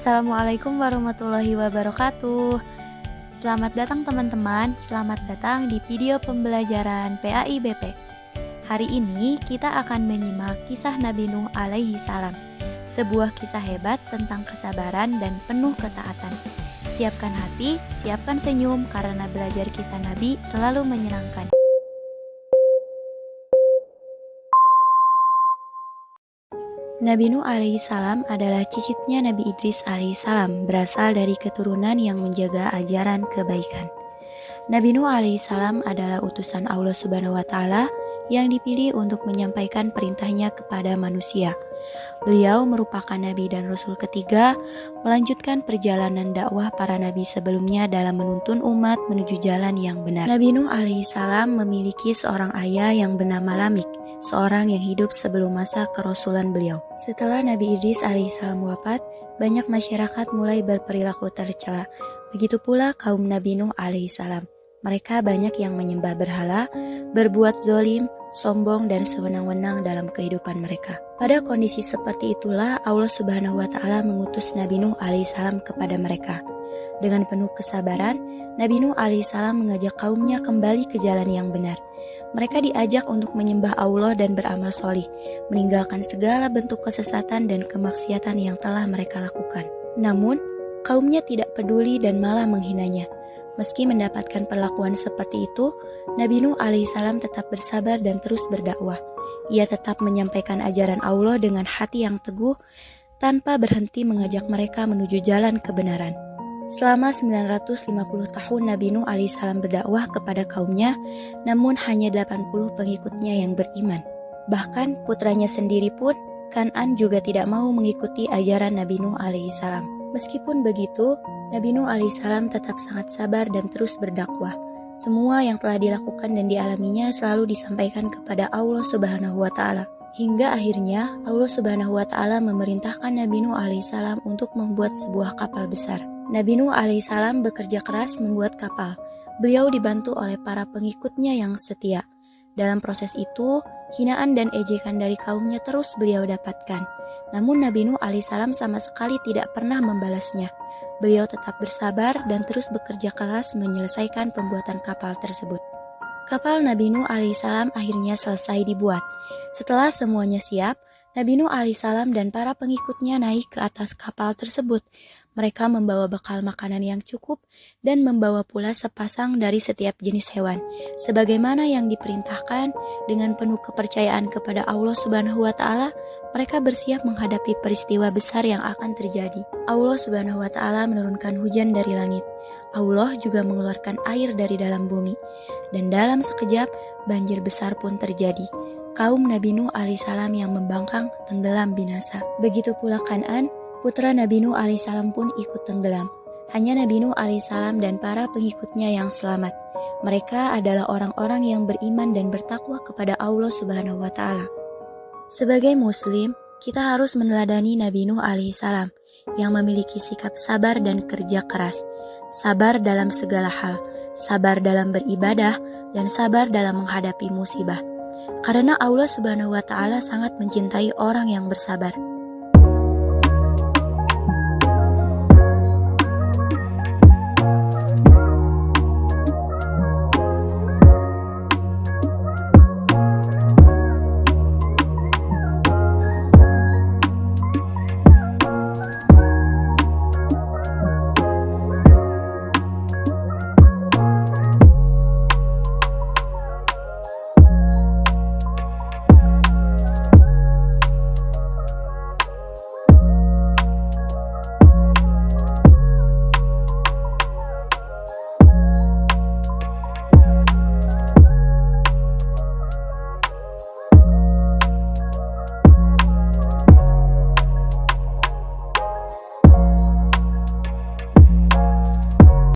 Assalamualaikum warahmatullahi wabarakatuh. Selamat datang teman-teman, selamat datang di video pembelajaran PAIBP. Hari ini kita akan menyimak kisah Nabi Nuh alaihi salam. Sebuah kisah hebat tentang kesabaran dan penuh ketaatan. Siapkan hati, siapkan senyum karena belajar kisah Nabi selalu menyenangkan. Nabi Nuh alaihi salam adalah cicitnya Nabi Idris alaihi salam, berasal dari keturunan yang menjaga ajaran kebaikan. Nabi Nuh alaihi salam adalah utusan Allah Subhanahu wa taala yang dipilih untuk menyampaikan perintahnya kepada manusia. Beliau merupakan nabi dan rasul ketiga, melanjutkan perjalanan dakwah para nabi sebelumnya dalam menuntun umat menuju jalan yang benar. Nabi Nuh alaihi salam memiliki seorang ayah yang bernama Lamik, seorang yang hidup sebelum masa kerasulan beliau. Setelah Nabi Idris alaihissalam wafat, banyak masyarakat mulai berperilaku tercela. Begitu pula kaum Nabi Nuh alaihissalam. Mereka banyak yang menyembah berhala, berbuat zolim, sombong dan sewenang-wenang dalam kehidupan mereka. Pada kondisi seperti itulah Allah Subhanahu wa taala mengutus Nabi Nuh alaihissalam kepada mereka. Dengan penuh kesabaran, Nabi Nuh alaihissalam mengajak kaumnya kembali ke jalan yang benar. Mereka diajak untuk menyembah Allah dan beramal solih, meninggalkan segala bentuk kesesatan dan kemaksiatan yang telah mereka lakukan. Namun, kaumnya tidak peduli dan malah menghinanya. Meski mendapatkan perlakuan seperti itu, Nabi Nuh alaihissalam tetap bersabar dan terus berdakwah. Ia tetap menyampaikan ajaran Allah dengan hati yang teguh, tanpa berhenti mengajak mereka menuju jalan kebenaran. Selama 950 tahun Nabi Nuh alaihissalam berdakwah kepada kaumnya, namun hanya 80 pengikutnya yang beriman. Bahkan putranya sendiri pun, Kan'an, juga tidak mau mengikuti ajaran Nabi Nuh alaihissalam. Meskipun begitu, Nabi Nuh alaihissalam tetap sangat sabar dan terus berdakwah. Semua yang telah dilakukan dan dialaminya selalu disampaikan kepada Allah Subhanahu wa taala. Hingga akhirnya Allah Subhanahu wa taala memerintahkan Nabi Nuh alaihissalam untuk membuat sebuah kapal besar. Nabi Nuh alaihissalam bekerja keras membuat kapal. Beliau dibantu oleh para pengikutnya yang setia. Dalam proses itu, hinaan dan ejekan dari kaumnya terus beliau dapatkan. Namun Nabi Nuh alaihissalam sama sekali tidak pernah membalasnya. Beliau tetap bersabar dan terus bekerja keras menyelesaikan pembuatan kapal tersebut. Kapal Nabi Nuh alaihissalam akhirnya selesai dibuat. Setelah semuanya siap, Nabi Nuh alaihissalam dan para pengikutnya naik ke atas kapal tersebut. Mereka membawa bekal makanan yang cukup dan membawa pula sepasang dari setiap jenis hewan. Sebagaimana yang diperintahkan, dengan penuh kepercayaan kepada Allah Subhanahu wa taala, mereka bersiap menghadapi peristiwa besar yang akan terjadi. Allah Subhanahu wa taala menurunkan hujan dari langit. Allah juga mengeluarkan air dari dalam bumi. Dan dalam sekejap, banjir besar pun terjadi. Kaum Nabi Nuh alaihissalam yang membangkang tenggelam binasa. Begitu pula Kan'an, putra Nabi Nuh alaihissalam pun ikut tenggelam. Hanya Nabi Nuh alaihissalam dan para pengikutnya yang selamat. Mereka adalah orang-orang yang beriman dan bertakwa kepada Allah Subhanahu wa taala. Sebagai muslim, kita harus meneladani Nabi Nuh alaihissalam yang memiliki sikap sabar dan kerja keras. Sabar dalam segala hal, sabar dalam beribadah, dan sabar dalam menghadapi musibah. Karena Allah Subhanahu wa taala sangat mencintai orang yang bersabar.